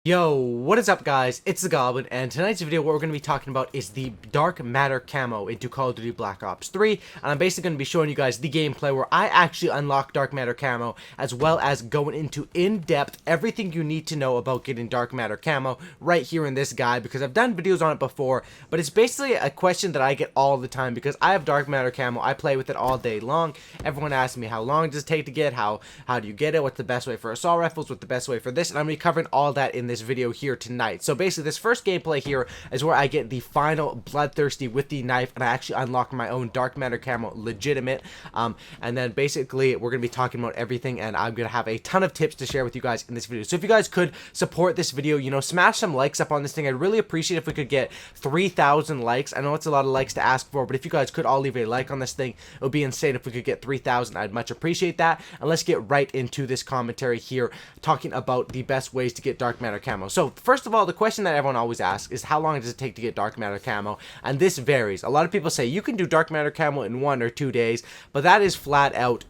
Yo, what is up guys? It's the Goblin, and tonight's video what we're going to be talking about is the Dark Matter Camo into Call of Duty Black Ops 3, and I'm basically going to be showing you guys the gameplay where I actually unlock Dark Matter Camo, as well as going into in-depth everything you need to know about getting Dark Matter Camo right here in this guide, because I've done videos on it before, but it's basically a question that I get all the time, because I have Dark Matter Camo, I play with it all day long. Everyone asks me how long does it take to get, how do you get it, what's the best way for assault rifles, what's the best way for this, and I'm going to be covering all that in this video here tonight. So basically this first gameplay here is where I get the final bloodthirsty with the knife, and I actually unlock my own Dark Matter Camo legitimate, and then basically we're going to be talking about everything, and I'm going to have a ton of tips to share with you guys in this video. So if you guys could support this video, you know, smash some likes up on this thing. I'd really appreciate if we could get 3,000 likes. I know it's a lot of likes to ask for, but if you guys could all leave a like on this thing, it would be insane if we could get 3,000. I'd much appreciate that. And let's get right into this commentary here, talking about the best ways to get Dark Matter Camo. So first of all, the question that everyone always asks is how long does it take to get Dark Matter Camo? And this varies. A lot of people say you can do Dark Matter Camo in 1 or 2 days, but that is flat out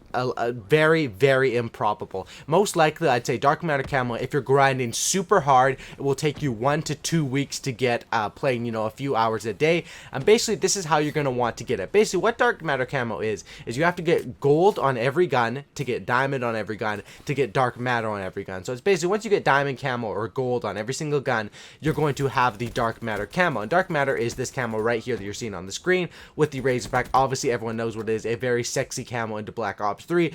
very, very improbable. Most likely, I'd say Dark Matter Camo, if you're grinding super hard, it will take you 1 to 2 weeks to get, playing, you know, a few hours a day. And basically, this is how you're going to want to get it. Basically, what Dark Matter Camo is you have to get gold on every gun, to get diamond on every gun, to get dark matter on every gun. So it's basically, once you get diamond camo or gold on every single gun, you're going to have the Dark Matter Camo. And Dark Matter is this camo right here that you're seeing on the screen with the Razorback. Obviously, everyone knows what it is, a very sexy camo into Black Ops 3.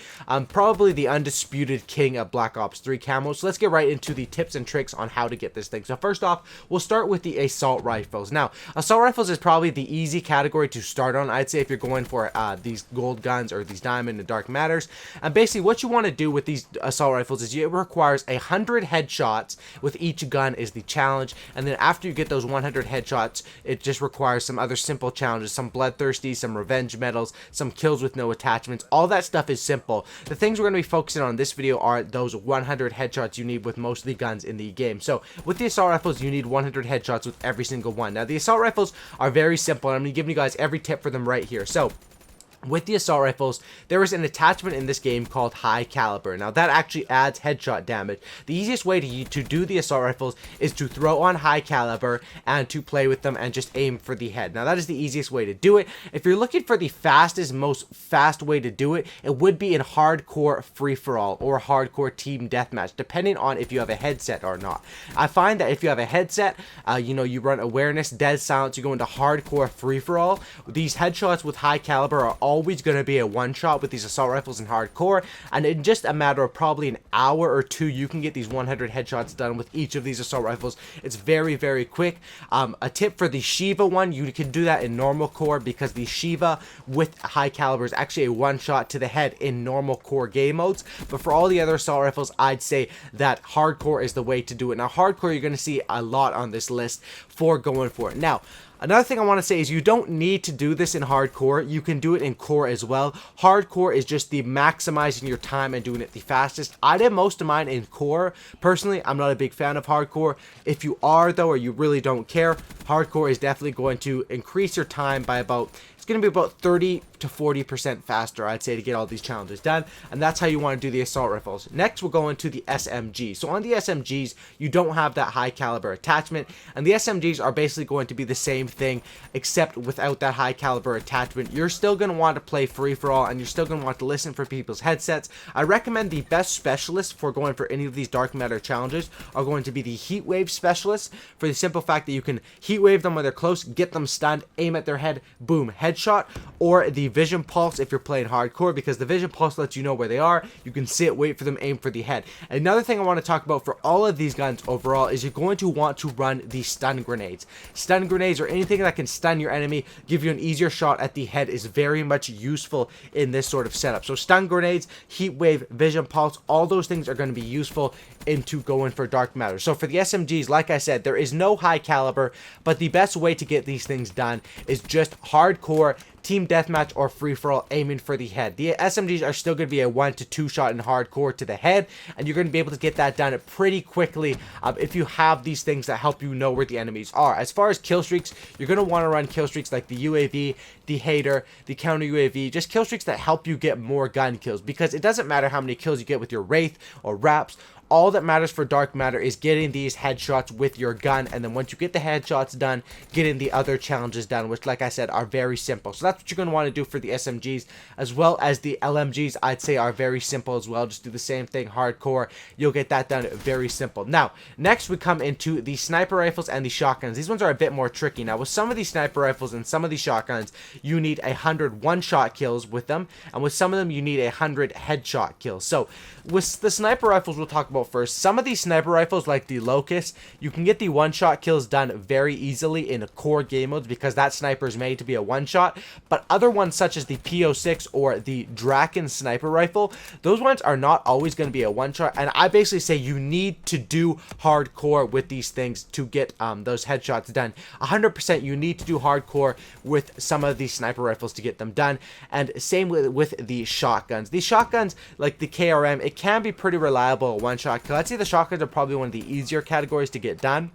Probably the undisputed king of Black Ops 3 camo. So let's get right into the tips and tricks on how to get this thing. So first off, we'll start with the assault rifles. Now, assault rifles is probably the easy category to start on, I'd say, if you're going for these gold guns or these diamond and dark matters. And basically what you want to do with these assault rifles is it requires 100 headshots with each gun is the challenge. And then after you get those 100 headshots, it just requires some other simple challenges, some bloodthirsty, some revenge medals, some kills with no attachments. All that stuff is simple. The things we're going to be focusing on in this video are those 100 headshots you need with most of the guns in the game. So with the assault rifles, you need 100 headshots with every single one. Now the assault rifles are very simple, and I'm going to give you guys every tip for them right here. So with the assault rifles, there is an attachment in this game called high caliber. Now that actually adds headshot damage. The easiest way to do the assault rifles is to throw on high caliber and to play with them and just aim for the head. Now that is the easiest way to do it. If you're looking for the most fast way to do it, it would be in hardcore free-for-all or hardcore team deathmatch, depending on if you have a headset or not. I find that if you have a headset, you know, you run awareness, dead silence, you go into hardcore free-for-all, these headshots with high caliber are always going to be a one-shot with these assault rifles in hardcore, and in just a matter of probably an hour or two, you can get these 100 headshots done with each of these assault rifles. It's very, very quick. A tip for the Shiva one, you can do that in normal core, because the Shiva with high caliber is actually a one-shot to the head in normal core game modes. But for all the other assault rifles, I'd say that hardcore is the way to do it. Now hardcore, you're going to see a lot on this list for going for it. Now another thing I want to say is you don't need to do this in hardcore. You can do it in core as well. Hardcore is just the maximizing your time and doing it the fastest. I did most of mine in core. Personally, I'm not a big fan of hardcore. If you are though, or you really don't care, hardcore is definitely going to increase your time by it's going to be about 30 to 40% faster, I'd say, to get all these challenges done. And that's how you want to do the assault rifles. Next, we'll go into the SMG. So on the SMGs, you don't have that high caliber attachment, and the SMGs are basically going to be the same thing, except without that high caliber attachment. You're still going to want to play free for all, and you're still going to want to listen for people's headsets. I recommend the best specialists for going for any of these dark matter challenges are going to be the heat wave specialists, for the simple fact that you can heat wave them when they're close, get them stunned, aim at their head, boom, headshot. Or the vision pulse if you're playing hardcore, because the vision pulse lets you know where they are. You can sit, wait for them, aim for the head. Another thing I want to talk about for all of these guns overall is you're going to want to run the stun grenades. Stun grenades, or anything that can stun your enemy, give you an easier shot at the head, is very much useful in this sort of setup. So stun grenades, heat wave, vision pulse, all those things are going to be useful into going for dark matter. So for the SMGs, like I said, there is no high caliber, but the best way to get these things done is just hardcore team deathmatch or free-for-all aiming for the head. The SMGs are still going to be a 1 to 2 shot in hardcore to the head, and you're going to be able to get that done pretty quickly if you have these things that help you know where the enemies are. As far as kill streaks, you're going to want to run kill streaks like the UAV, the hater, the counter UAV, just kill streaks that help you get more gun kills, because it doesn't matter how many kills you get with your Wraith or Wraps. All that matters for Dark Matter is getting these headshots with your gun, and then once you get the headshots done, getting the other challenges done, which, like I said, are very simple. So that's what you're going to want to do for the SMGs, as well as the LMGs. I'd say are very simple as well. Just do the same thing, hardcore. You'll get that done very simple. Now, next we come into the sniper rifles and the shotguns. These ones are a bit more tricky. Now, with some of these sniper rifles and some of these shotguns, you need 100 one-shot kills with them, and with some of them, you need 100 headshot kills. So, with the sniper rifles, we'll talk about first. Some of these sniper rifles, like the Locust, you can get the one-shot kills done very easily in core game modes, because that sniper is made to be a one-shot. But other ones, such as the P06 or the Draken sniper rifle, those ones are not always going to be a one-shot, and I basically say you need to do hardcore with these things to get those headshots done. 100% you need to do hardcore with some of these sniper rifles to get them done, and same with the shotguns. These shotguns, like the KRM, it can be pretty reliable one-shot kill. I'd say the shotguns are probably one of the easier categories to get done.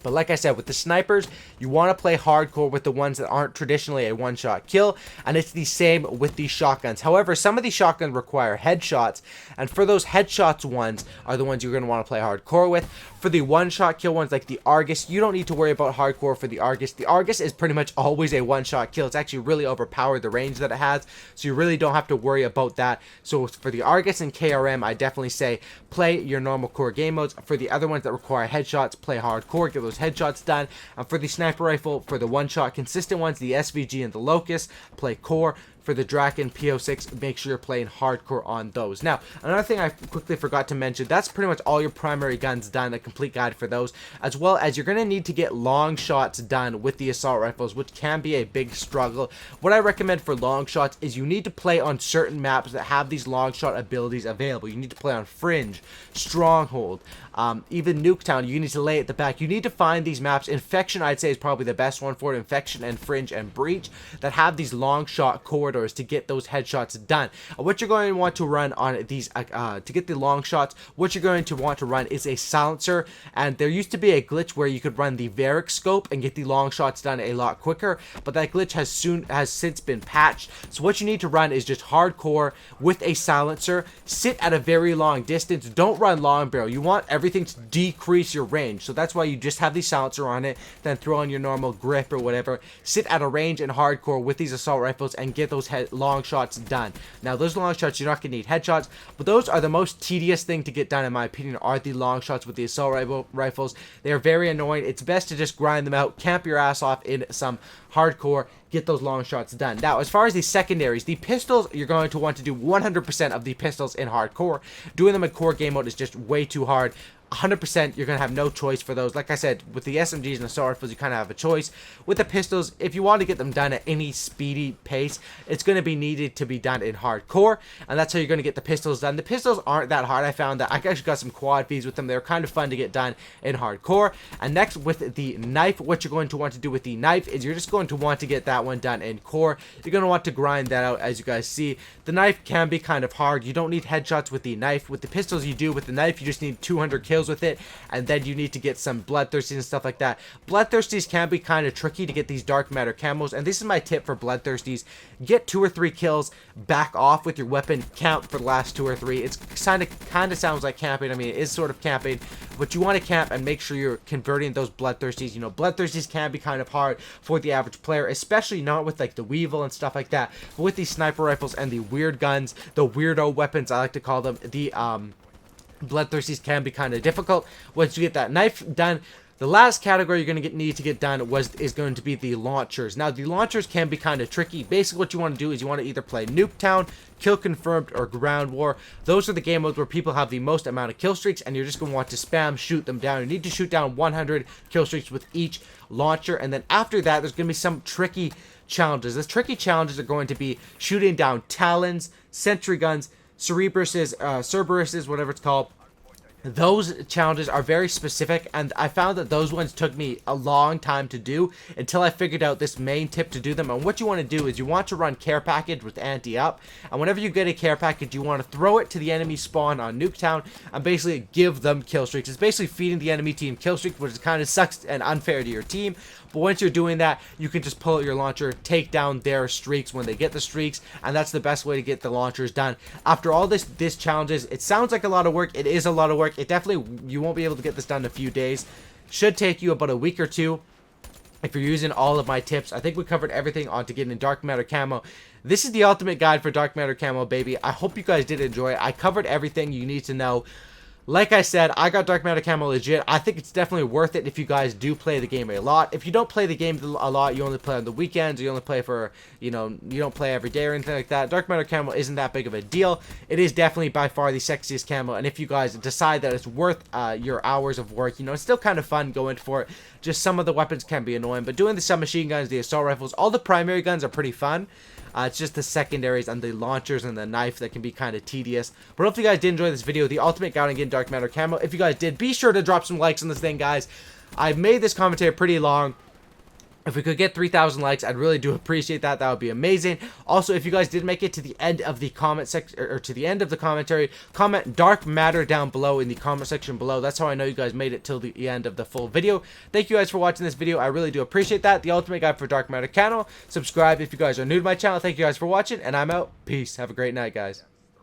But like I said, with the snipers, you want to play hardcore with the ones that aren't traditionally a one-shot kill, and it's the same with the shotguns. However, some of these shotguns require headshots, and for those headshots ones are the ones you're going to want to play hardcore with. For the one-shot kill ones like the Argus, you don't need to worry about hardcore for the Argus. The Argus is pretty much always a one-shot kill. It's actually really overpowered, the range that it has, so you really don't have to worry about that. So for the Argus and KRM, I definitely say play your normal core game modes. For the other ones that require headshots, play hardcore, get those headshots done. And for the sniper rifle, for the one-shot consistent ones, the SVG and the Locust, play core. For the Draken P06, make sure you're playing hardcore on those. Now, another thing I quickly forgot to mention, that's pretty much all your primary guns done, a complete guide for those, as well as you're going to need to get long shots done with the assault rifles, which can be a big struggle. What I recommend for long shots is you need to play on certain maps that have these long shot abilities available. You need to play on Fringe, Stronghold, even Nuketown. You need to lay at the back. You need to find these maps. Infection, I'd say, is probably the best one for it. Infection and Fringe and Breach that have these long shot corridors to get those headshots done. What you're going to want to run on these to get the long shots, what you're going to want to run is a silencer, and there used to be a glitch where you could run the Varric scope and get the long shots done a lot quicker, but that glitch has since been patched. So what you need to run is just hardcore with a silencer, sit at a very long distance, don't run long barrel. You want everything to decrease your range, so that's why you just have the silencer on it, then throw on your normal grip or whatever, sit at a range and hardcore with these assault rifles and get those long shots done. Now, those long shots, you're not going to need headshots, but those are the most tedious thing to get done, in my opinion, are the long shots with the assault rifles. They are very annoying. It's best to just grind them out, camp your ass off in some hardcore, get those long shots done. Now, as far as the secondaries, the pistols, you're going to want to do 100% of the pistols in hardcore. Doing them in core game mode is just way too hard. 100% you're going to have no choice for those. Like I said, with the SMGs and assault rifles, you kind of have a choice. With the pistols, if you want to get them done at any speedy pace, it's going to be needed to be done in hardcore, and that's how you're going to get the pistols done. The pistols aren't that hard. I found that I actually got some quad feeds with them. They're kind of fun to get done in hardcore. And next, with the knife, what you're going to want to do with the knife is you're just going to want to get that one done in core. You're going to want to grind that out, as you guys see. The knife can be kind of hard. You don't need headshots with the knife. With the pistols, you do. With the knife, you just need 200 kills with it, and then you need to get some bloodthirsties and stuff like that. Bloodthirsties can be kind of tricky to get these dark matter camos, and this is my tip for bloodthirsties: get 2 or 3 kills, back off with your weapon, count for the last 2 or 3. It's kind of sounds like camping. I mean, it is sort of camping, but you want to camp and make sure you're converting those bloodthirsties. You know, bloodthirsties can be kind of hard for the average player, especially not with like the Weevil and stuff like that, but with these sniper rifles and the weird guns, the weirdo weapons, I like to call them, the bloodthirsties can be kind of difficult. Once you get that knife done, the last category you're going to need to get done is going to be the launchers. Now, the launchers can be kind of tricky. Basically, what you want to do is you want to either play Nuketown, Kill Confirmed, or Ground War. Those are the game modes where people have the most amount of kill streaks, and you're just going to want to spam shoot them down. You need to shoot down 100 kill streaks with each launcher, and then after that, there's going to be some tricky challenges. Those tricky challenges are going to be shooting down Talons, Sentry Guns, Cerberuses, whatever it's called, those challenges are very specific, and I found that those ones took me a long time to do until I figured out this main tip to do them. And what you want to do is you want to run care package with anti up, and whenever you get a care package, you want to throw it to the enemy spawn on Nuketown and basically give them kill streaks. It's basically feeding the enemy team kill streaks, which kind of sucks and unfair to your team. But once you're doing that, you can just pull out your launcher, take down their streaks when they get the streaks, and that's the best way to get the launchers done. After all this challenges, it sounds like a lot of work. It is a lot of work. It definitely, you won't be able to get this done in a few days. Should take you about a week or two if you're using all of my tips. I think we covered everything on to getting dark matter camo. This is the ultimate guide for dark matter camo, baby. I hope you guys did enjoy it. I covered everything you need to know. Like I said, I got dark matter camo legit. I think it's definitely worth it if you guys do play the game a lot. If you don't play the game a lot, you only play on the weekends, or you only play for, you know, you don't play every day or anything like that, dark matter camo isn't that big of a deal. It is definitely by far the sexiest camo, and if you guys decide that it's worth your hours of work, you know, it's still kind of fun going for it. Just some of the weapons can be annoying, but doing the submachine guns, the assault rifles, all the primary guns are pretty fun. It's just the secondaries and the launchers and the knife that can be kind of tedious. But hopefully you guys did enjoy this video, the ultimate guide on getting dark matter camo. If you guys did, be sure to drop some likes on this thing, guys. I've made this commentary pretty long. If we could get 3,000 likes, I'd really do appreciate that. That would be amazing. Also, if you guys did make it to the end of the comment section, or to the end of the commentary, comment dark matter down below in the comment section below. That's how I know you guys made it till the end of the full video. Thank you guys for watching this video. I really do appreciate that. The ultimate guide for dark matter channel. Subscribe if you guys are new to my channel. Thank you guys for watching, and I'm out. Peace. Have a great night, guys.